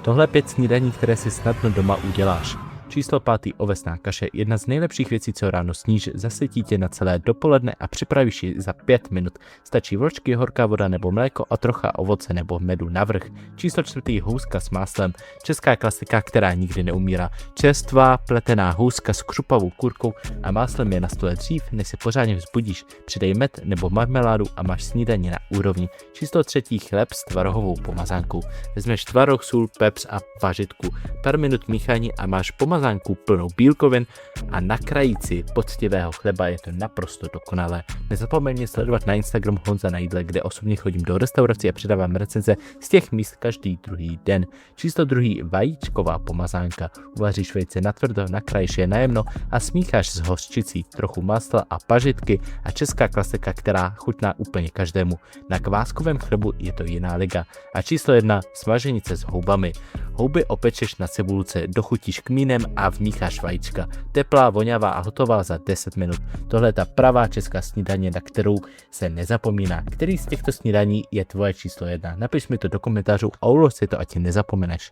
Tohle 5 snídaní, které si snadno doma uděláš. Číslo 5. Ovesná kaše, jedna z nejlepších věcí, co ráno sníš, zasytí tě na celé dopoledne a připravíš ji za 5 minut. Stačí vločky, horká voda nebo mléko a trocha ovoce nebo medu navrch. Číslo 4. Houska s máslem, česká klasika, která nikdy neumírá. Čerstvá pletená houska s křupavou kurkou a máslem je na stole dřív, než se pořádně vzbudíš. Přidej med nebo marmeládu a máš snídaní na úrovni. Číslo 3. Chléb s tvarohovou pomazánkou. Vezmeš tvaroh, sůl, pepř a vařitku. Pár minut míchání a máš pomazánku plnou bílkovin a na krajíci poctivého chleba je to naprosto dokonalé. Nezapomeň mě sledovat na Instagramu Honza na jídle, kde osobně chodím do restaurací a přidávám recenze z těch míst každý druhý den. Číslo 2. Vajíčková pomazánka. Uvaříš vejce natvrdo, nakrájíš je najemno a smícháš s hořčicí, trochu masla a pařitky a česká klasika, která chutná úplně každému. Na kváskovém chlebu je to jiná liga. A číslo 1. Smaženice s houbami. Houby opečeš na cibulce, dochutíš kmínem a vmícháš vajíčka. Teplá, vonavá a hotová za 10 minut. Tohle je ta pravá česká snídaně, na kterou se nezapomíná. Který z těchto snídaní je tvoje číslo 1? Napiš mi to do komentářů a ulož si to, ať ti nezapomeneš.